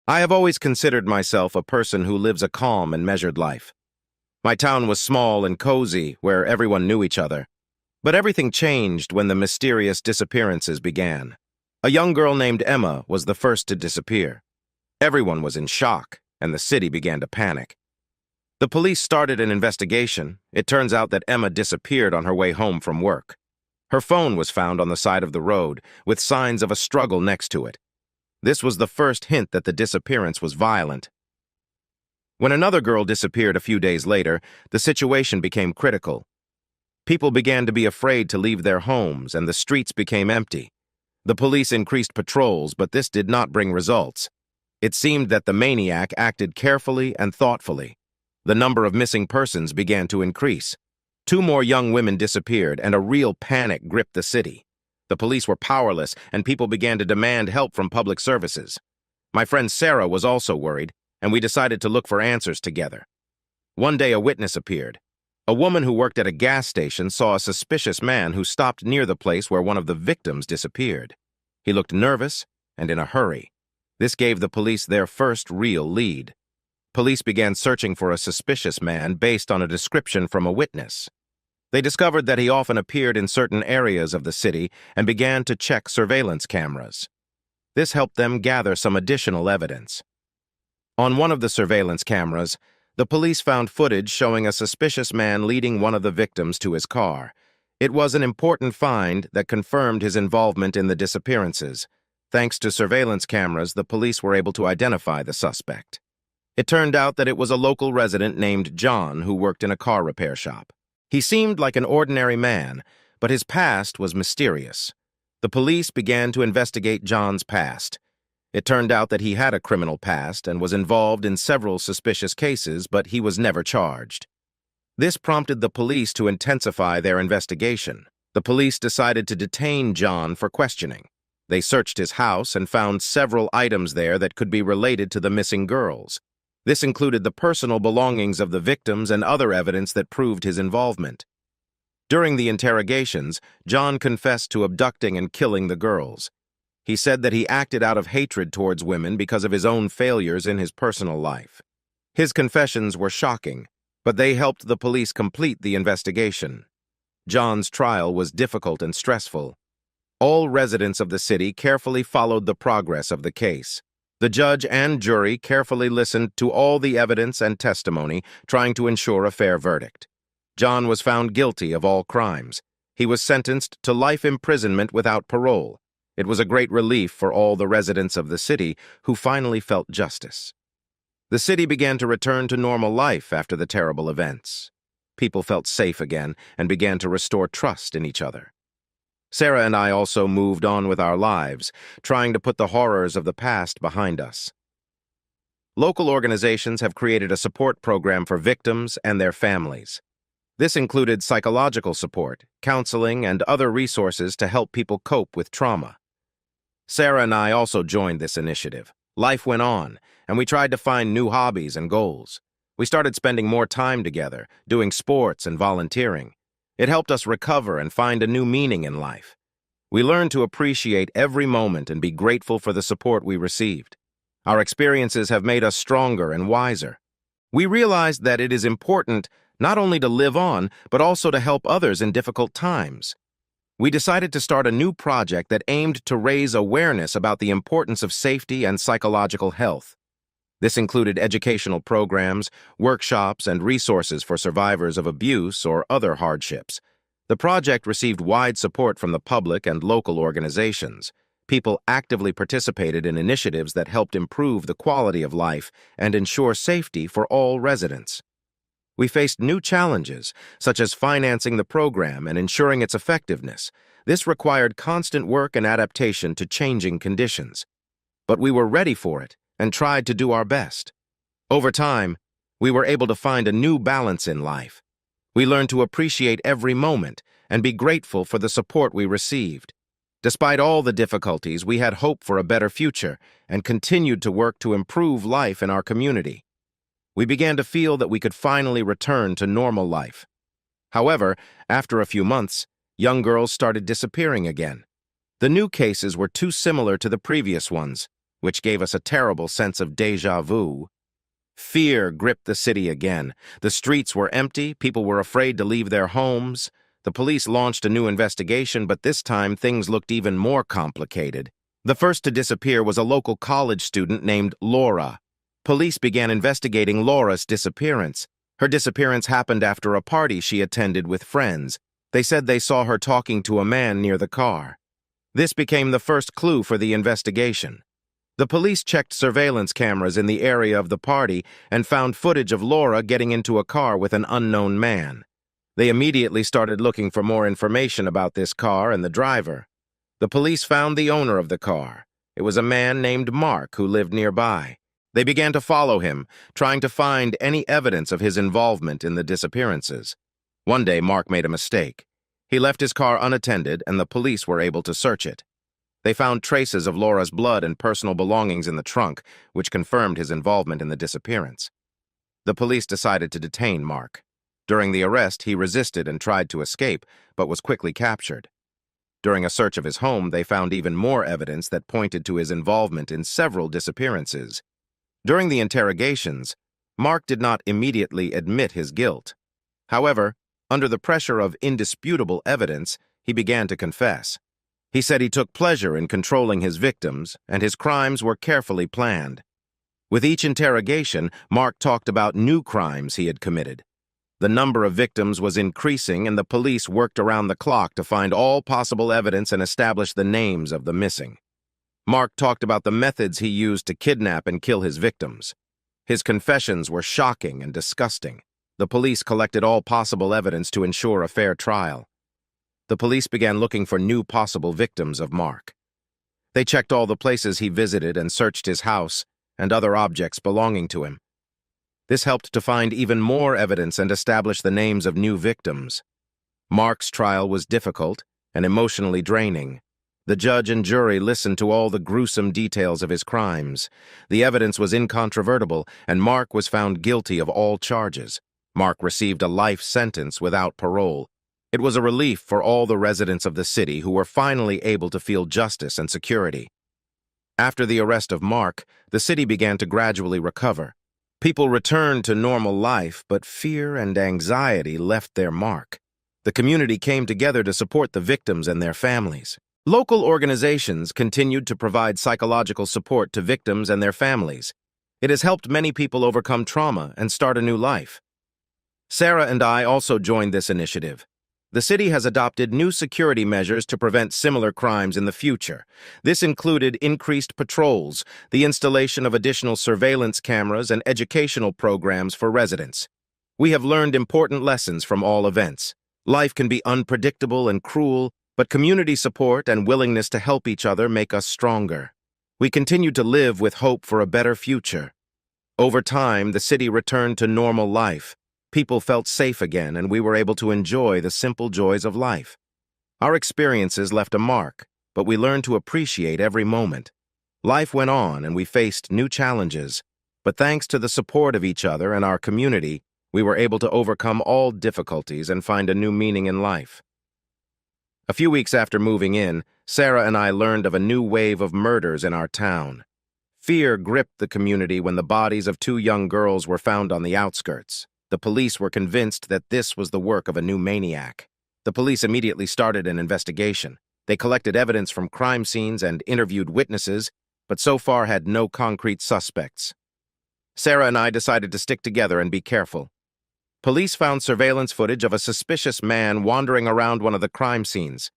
I have always considered myself a person who lives a calm and measured life. My town was small and cozy, where everyone knew each other. But everything changed when the mysterious disappearances began. A young girl named Emma was the first to disappear. Everyone was in shock, and the city began to panic. The police started an investigation. It turns out that Emma disappeared on her way home from work. Her phone was found on the side of the road, with signs of a struggle next to it. This was the first hint that the disappearance was violent. When another girl disappeared a few days later, the situation became critical. People began to be afraid to leave their homes, and the streets became empty. The police increased patrols, but this did not bring results. It seemed that the maniac acted carefully and thoughtfully. The number of missing persons began to increase. 2 more young women disappeared, and a real panic gripped the city. The police were powerless, and people began to demand help from public services. My friend Sarah was also worried, and we decided to look for answers together. One day, a witness appeared. A woman who worked at a gas station saw a suspicious man who stopped near the place where one of the victims disappeared. He looked nervous and in a hurry. This gave the police their first real lead. Police began searching for a suspicious man based on a description from a witness. They discovered that he often appeared in certain areas of the city and began to check surveillance cameras. This helped them gather some additional evidence. On one of the surveillance cameras, the police found footage showing a suspicious man leading one of the victims to his car. It was an important find that confirmed his involvement in the disappearances. Thanks to surveillance cameras, the police were able to identify the suspect. It turned out that it was a local resident named John who worked in a car repair shop. He seemed like an ordinary man, but his past was mysterious. The police began to investigate John's past. It turned out that he had a criminal past and was involved in several suspicious cases, but he was never charged. This prompted the police to intensify their investigation. The police decided to detain John for questioning. They searched his house and found several items there that could be related to the missing girls. This included the personal belongings of the victims and other evidence that proved his involvement. During the interrogations, John confessed to abducting and killing the girls. He said that he acted out of hatred towards women because of his own failures in his personal life. His confessions were shocking, but they helped the police complete the investigation. John's trial was difficult and stressful. All residents of the city carefully followed the progress of the case. The judge and jury carefully listened to all the evidence and testimony, trying to ensure a fair verdict. John was found guilty of all crimes. He was sentenced to life imprisonment without parole. It was a great relief for all the residents of the city who finally felt justice. The city began to return to normal life after the terrible events. People felt safe again and began to restore trust in each other. Sarah and I also moved on with our lives, trying to put the horrors of the past behind us. Local organizations have created a support program for victims and their families. This included psychological support, counseling, and other resources to help people cope with trauma. Sarah and I also joined this initiative. Life went on, and we tried to find new hobbies and goals. We started spending more time together, doing sports and volunteering. It helped us recover and find a new meaning in life. We learned to appreciate every moment and be grateful for the support we received. Our experiences have made us stronger and wiser. We realized that it is important not only to live on, but also to help others in difficult times. We decided to start a new project that aimed to raise awareness about the importance of safety and psychological health. This included educational programs, workshops, and resources for survivors of abuse or other hardships. The project received wide support from the public and local organizations. People actively participated in initiatives that helped improve the quality of life and ensure safety for all residents. We faced new challenges, such as financing the program and ensuring its effectiveness. This required constant work and adaptation to changing conditions. But we were ready for it and tried to do our best. Over time, we were able to find a new balance in life. We learned to appreciate every moment and be grateful for the support we received. Despite all the difficulties, we had hope for a better future and continued to work to improve life in our community. We began to feel that we could finally return to normal life. However, after a few months, young girls started disappearing again. The new cases were too similar to the previous ones. which gave us a terrible sense of déjà vu. Fear gripped the city again. The streets were empty, people were afraid to leave their homes. The police launched a new investigation, but this time things looked even more complicated. The first to disappear was a local college student named Laura. Police began investigating Laura's disappearance. Her disappearance happened after a party she attended with friends. They said they saw her talking to a man near the car. This became the first clue for the investigation. The police checked surveillance cameras in the area of the party and found footage of Laura getting into a car with an unknown man. They immediately started looking for more information about this car and the driver. The police found the owner of the car. It was a man named Mark who lived nearby. They began to follow him, trying to find any evidence of his involvement in the disappearances. One day, Mark made a mistake. He left his car unattended, and the police were able to search it. They found traces of Laura's blood and personal belongings in the trunk, which confirmed his involvement in the disappearance. The police decided to detain Mark. During the arrest, he resisted and tried to escape, but was quickly captured. During a search of his home, they found even more evidence that pointed to his involvement in several disappearances. During the interrogations, Mark did not immediately admit his guilt. However, under the pressure of indisputable evidence, he began to confess. He said he took pleasure in controlling his victims, and his crimes were carefully planned. With each interrogation, Mark talked about new crimes he had committed. The number of victims was increasing, and the police worked around the clock to find all possible evidence and establish the names of the missing. Mark talked about the methods he used to kidnap and kill his victims. His confessions were shocking and disgusting. The police collected all possible evidence to ensure a fair trial. The police began looking for new possible victims of Mark. They checked all the places he visited and searched his house and other objects belonging to him. This helped to find even more evidence and establish the names of new victims. Mark's trial was difficult and emotionally draining. The judge and jury listened to all the gruesome details of his crimes. The evidence was incontrovertible, and Mark was found guilty of all charges. Mark received a life sentence without parole. It was a relief for all the residents of the city who were finally able to feel justice and security. After the arrest of Mark, the city began to gradually recover. People returned to normal life, but fear and anxiety left their mark. The community came together to support the victims and their families. Local organizations continued to provide psychological support to victims and their families. It has helped many people overcome trauma and start a new life. Sarah and I also joined this initiative. The city has adopted new security measures to prevent similar crimes in the future. This included increased patrols, the installation of additional surveillance cameras, and educational programs for residents. We have learned important lessons from all events. Life can be unpredictable and cruel, but community support and willingness to help each other make us stronger. We continue to live with hope for a better future. Over time, the city returned to normal life. People felt safe again, and we were able to enjoy the simple joys of life. Our experiences left a mark, but we learned to appreciate every moment. Life went on, and we faced new challenges. But thanks to the support of each other and our community, we were able to overcome all difficulties and find a new meaning in life. A few weeks after moving in, Sarah and I learned of a new wave of murders in our town. Fear gripped the community when the bodies of 2 young girls were found on the outskirts. The police were convinced that this was the work of a new maniac. The police immediately started an investigation. They collected evidence from crime scenes and interviewed witnesses, but so far had no concrete suspects. Sarah and I decided to stick together and be careful. Police found surveillance footage of a suspicious man wandering around one of the crime scenes.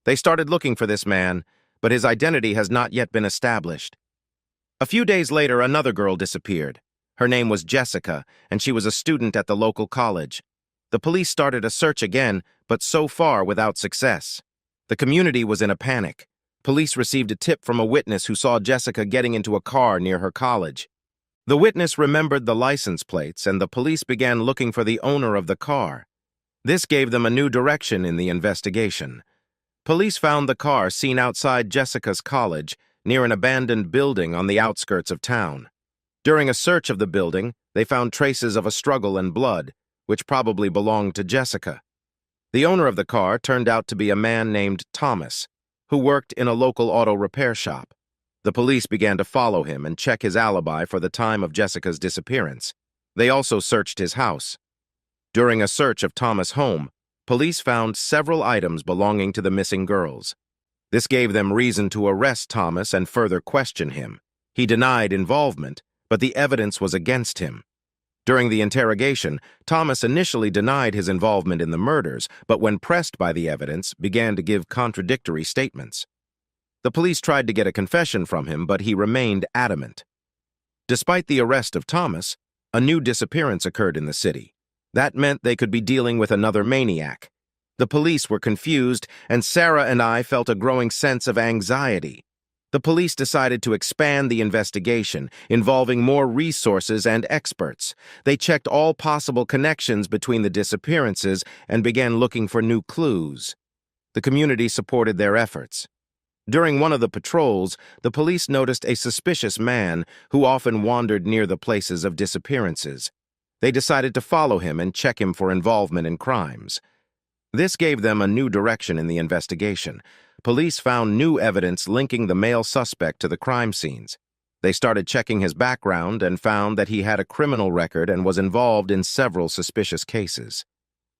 They started looking for this man, but his identity has not yet been established. A few days later, another girl disappeared. Her name was Jessica, and she was a student at the local college. The police started a search again, but so far without success. The community was in a panic. Police received a tip from a witness who saw Jessica getting into a car near her college. The witness remembered the license plates, and the police began looking for the owner of the car. This gave them a new direction in the investigation. Police found the car seen outside Jessica's college, near an abandoned building on the outskirts of town. During a search of the building, they found traces of a struggle and blood, which probably belonged to Jessica. The owner of the car turned out to be a man named Thomas, who worked in a local auto repair shop. The police began to follow him and check his alibi for the time of Jessica's disappearance. They also searched his house. During a search of Thomas' home, police found several items belonging to the missing girls. This gave them reason to arrest Thomas and further question him. He denied involvement, but the evidence was against him. During the interrogation, Thomas initially denied his involvement in the murders, but when pressed by the evidence, began to give contradictory statements. The police tried to get a confession from him, but he remained adamant. Despite the arrest of Thomas, a new disappearance occurred in the city. That meant they could be dealing with another maniac. The police were confused, and Sarah and I felt a growing sense of anxiety. The police decided to expand the investigation, involving more resources and experts. They checked all possible connections between the disappearances and began looking for new clues. The community supported their efforts. During one of the patrols, the police noticed a suspicious man who often wandered near the places of disappearances. They decided to follow him and check him for involvement in crimes. This gave them a new direction in the investigation. Police found new evidence linking the male suspect to the crime scenes. They started checking his background and found that he had a criminal record and was involved in several suspicious cases.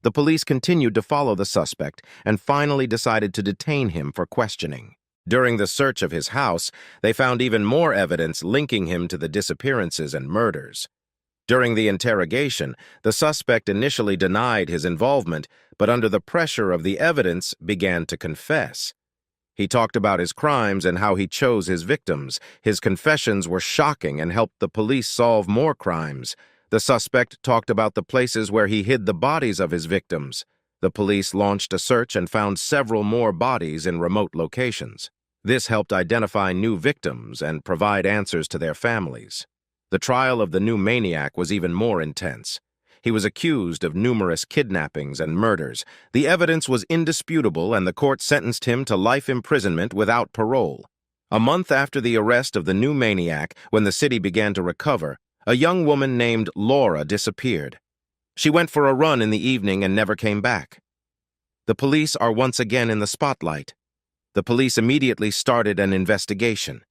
The police continued to follow the suspect and finally decided to detain him for questioning. During the search of his house, they found even more evidence linking him to the disappearances and murders. During the interrogation, the suspect initially denied his involvement, but under the pressure of the evidence began to confess. He talked about his crimes and how he chose his victims. His confessions were shocking and helped the police solve more crimes. The suspect talked about the places where he hid the bodies of his victims. The police launched a search and found several more bodies in remote locations. This helped identify new victims and provide answers to their families. The trial of the new maniac was even more intense. He was accused of numerous kidnappings and murders. The evidence was indisputable, and the court sentenced him to life imprisonment without parole. A month after the arrest of the new maniac, when the city began to recover, a young woman named Laura disappeared. She went for a run in the evening and never came back. The police are once again in the spotlight. The police immediately started an investigation.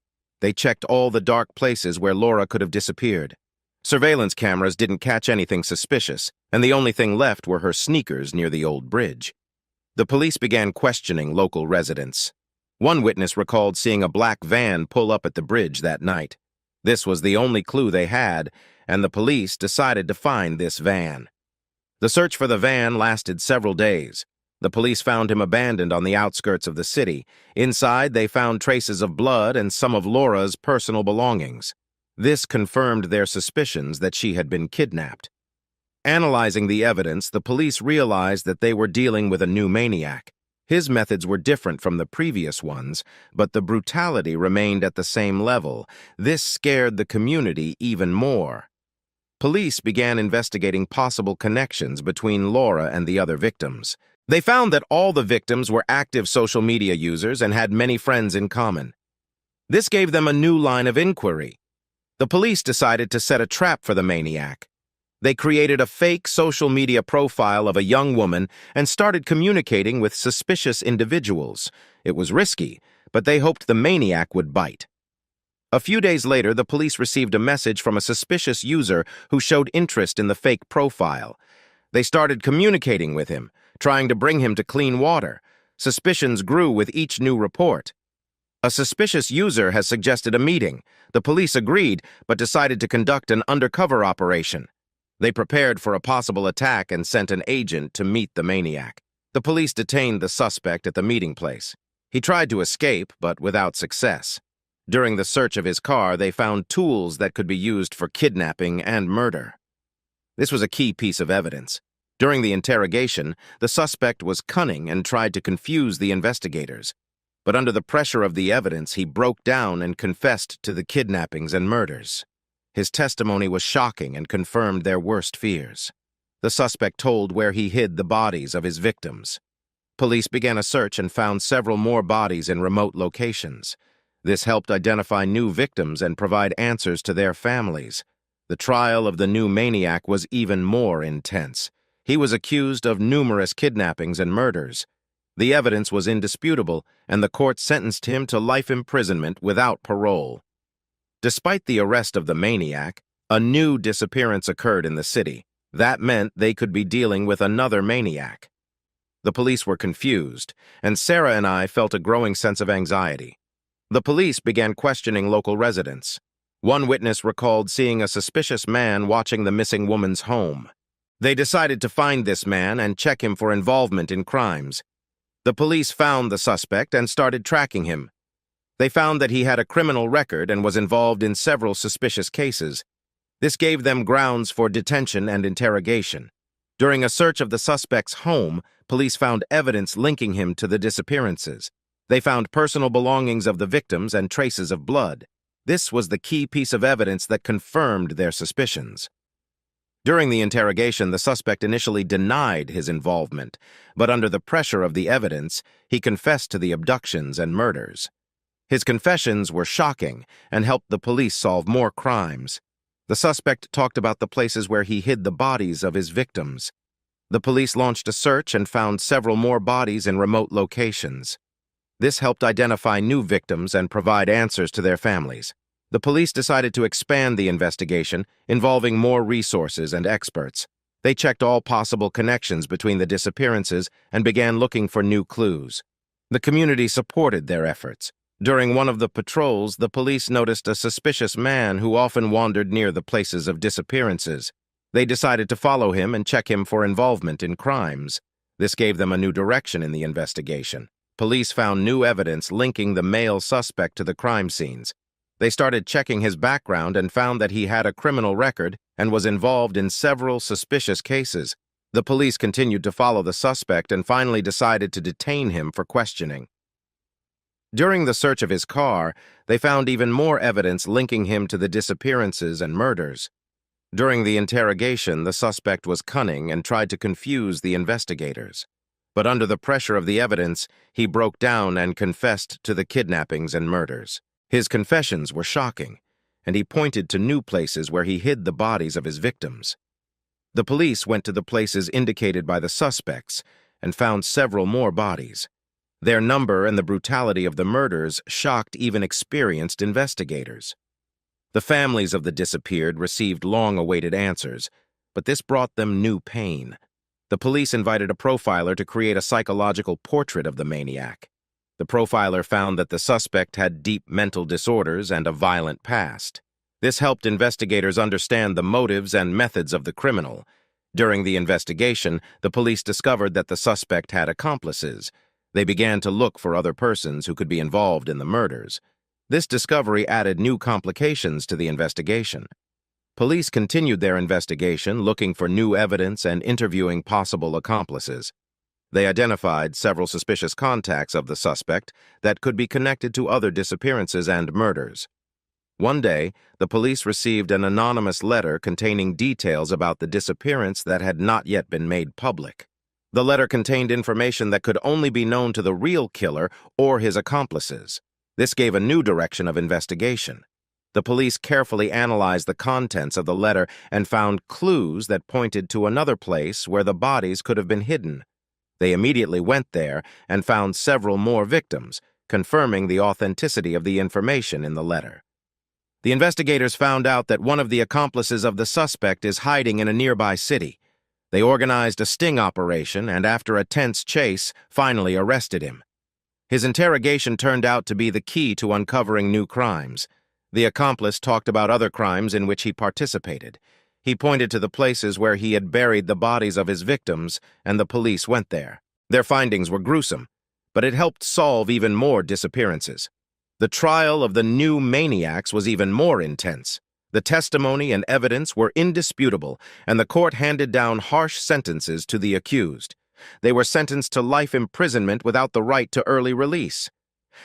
They checked all the dark places where Laura could have disappeared. Surveillance cameras didn't catch anything suspicious, and the only thing left were her sneakers near the old bridge. The police began questioning local residents. One witness recalled seeing a black van pull up at the bridge that night. This was the only clue they had, and the police decided to find this van. The search for the van lasted several days. The police found him abandoned on the outskirts of the city. Inside, they found traces of blood and some of Laura's personal belongings. This confirmed their suspicions that she had been kidnapped. Analyzing the evidence, the police realized that they were dealing with a new maniac. His methods were different from the previous ones, but the brutality remained at the same level. This scared the community even more. Police began investigating possible connections between Laura and the other victims. They found that all the victims were active social media users and had many friends in common. This gave them a new line of inquiry. The police decided to set a trap for the maniac. They created a fake social media profile of a young woman and started communicating with suspicious individuals. It was risky, but they hoped the maniac would bite. A few days later, the police received a message from a suspicious user who showed interest in the fake profile. They started communicating with him, trying to bring him to clean water. Suspicions grew with each new report. A suspicious user has suggested a meeting. The police agreed, but decided to conduct an undercover operation. They prepared for a possible attack and sent an agent to meet the maniac. The police detained the suspect at the meeting place. He tried to escape, but without success. During the search of his car, they found tools that could be used for kidnapping and murder. This was a key piece of evidence. During the interrogation, the suspect was cunning and tried to confuse the investigators. But under the pressure of the evidence, he broke down and confessed to the kidnappings and murders. His testimony was shocking and confirmed their worst fears. The suspect told where he hid the bodies of his victims. Police began a search and found several more bodies in remote locations. This helped identify new victims and provide answers to their families. The trial of the new maniac was even more intense. He was accused of numerous kidnappings and murders. The evidence was indisputable, and the court sentenced him to life imprisonment without parole. Despite the arrest of the maniac, a new disappearance occurred in the city. That meant they could be dealing with another maniac. The police were confused, and Sarah and I felt a growing sense of anxiety. The police began questioning local residents. One witness recalled seeing a suspicious man watching the missing woman's home. They decided to find this man and check him for involvement in crimes. The police found the suspect and started tracking him. They found that he had a criminal record and was involved in several suspicious cases. This gave them grounds for detention and interrogation. During a search of the suspect's home, police found evidence linking him to the disappearances. They found personal belongings of the victims and traces of blood. This was the key piece of evidence that confirmed their suspicions. During the interrogation, the suspect initially denied his involvement, but under the pressure of the evidence, he confessed to the abductions and murders. His confessions were shocking and helped the police solve more crimes. The suspect talked about the places where he hid the bodies of his victims. The police launched a search and found several more bodies in remote locations. This helped identify new victims and provide answers to their families. The police decided to expand the investigation, involving more resources and experts. They checked all possible connections between the disappearances and began looking for new clues. The community supported their efforts. During one of the patrols, the police noticed a suspicious man who often wandered near the places of disappearances. They decided to follow him and check him for involvement in crimes. This gave them a new direction in the investigation. Police found new evidence linking the male suspect to the crime scenes. They started checking his background and found that he had a criminal record and was involved in several suspicious cases. The police continued to follow the suspect and finally decided to detain him for questioning. During the search of his car, they found even more evidence linking him to the disappearances and murders. During the interrogation, the suspect was cunning and tried to confuse the investigators. But under the pressure of the evidence, he broke down and confessed to the kidnappings and murders. His confessions were shocking, and he pointed to new places where he hid the bodies of his victims. The police went to the places indicated by the suspects and found several more bodies. Their number and the brutality of the murders shocked even experienced investigators. The families of the disappeared received long-awaited answers, but this brought them new pain. The police invited a profiler to create a psychological portrait of the maniac. The profiler found that the suspect had deep mental disorders and a violent past. This helped investigators understand the motives and methods of the criminal. During the investigation, the police discovered that the suspect had accomplices. They began to look for other persons who could be involved in the murders. This discovery added new complications to the investigation. Police continued their investigation, looking for new evidence and interviewing possible accomplices. They identified several suspicious contacts of the suspect that could be connected to other disappearances and murders. One day, the police received an anonymous letter containing details about the disappearance that had not yet been made public. The letter contained information that could only be known to the real killer or his accomplices. This gave a new direction of investigation. The police carefully analyzed the contents of the letter and found clues that pointed to another place where the bodies could have been hidden. They immediately went there and found several more victims, confirming the authenticity of the information in the letter. The investigators found out that one of the accomplices of the suspect is hiding in a nearby city. They organized a sting operation and, after a tense chase, finally arrested him. His interrogation turned out to be the key to uncovering new crimes. The accomplice talked about other crimes in which he participated. He pointed to the places where he had buried the bodies of his victims, and the police went there. Their findings were gruesome, but it helped solve even more disappearances. The trial of the new maniacs was even more intense. The testimony and evidence were indisputable, and the court handed down harsh sentences to the accused. They were sentenced to life imprisonment without the right to early release.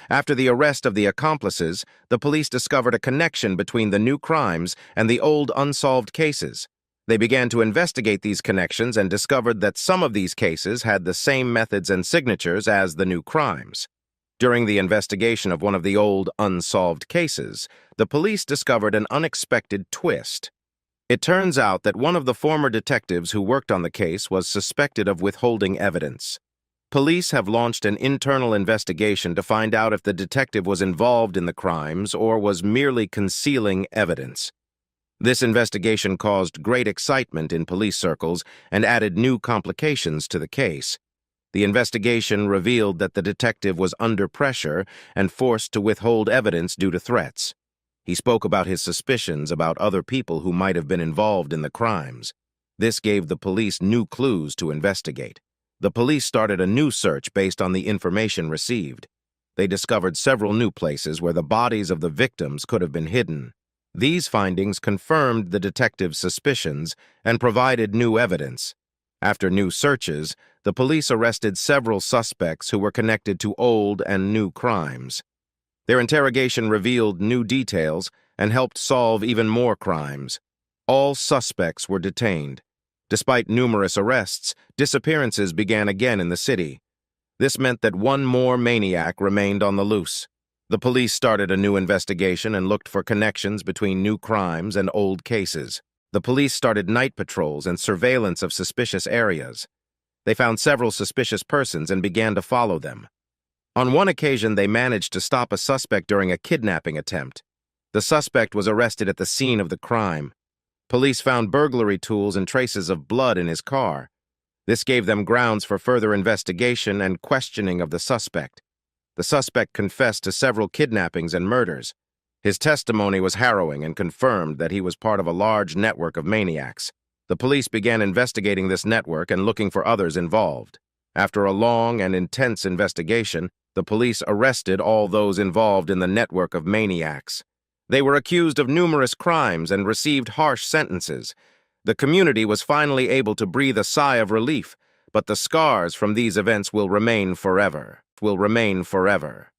After the arrest of the accomplices, the police discovered a connection between the new crimes and the old unsolved cases. They began to investigate these connections and discovered that some of these cases had the same methods and signatures as the new crimes. During the investigation of one of the old unsolved cases, the police discovered an unexpected twist. It turns out that one of the former detectives who worked on the case was suspected of withholding evidence. Police have launched an internal investigation to find out if the detective was involved in the crimes or was merely concealing evidence. This investigation caused great excitement in police circles and added new complications to the case. The investigation revealed that the detective was under pressure and forced to withhold evidence due to threats. He spoke about his suspicions about other people who might have been involved in the crimes. This gave the police new clues to investigate. The police started a new search based on the information received. They discovered several new places where the bodies of the victims could have been hidden. These findings confirmed the detective's suspicions and provided new evidence. After new searches, the police arrested several suspects who were connected to old and new crimes. Their interrogation revealed new details and helped solve even more crimes. All suspects were detained. Despite numerous arrests, disappearances began again in the city. This meant that one more maniac remained on the loose. The police started a new investigation and looked for connections between new crimes and old cases. The police started night patrols and surveillance of suspicious areas. They found several suspicious persons and began to follow them. On one occasion, they managed to stop a suspect during a kidnapping attempt. The suspect was arrested at the scene of the crime. Police found burglary tools and traces of blood in his car. This gave them grounds for further investigation and questioning of the suspect. The suspect confessed to several kidnappings and murders. His testimony was harrowing and confirmed that he was part of a large network of maniacs. The police began investigating this network and looking for others involved. After a long and intense investigation, the police arrested all those involved in the network of maniacs. They were accused of numerous crimes and received harsh sentences. The community was finally able to breathe a sigh of relief, but the scars from these events will remain forever. Will remain forever.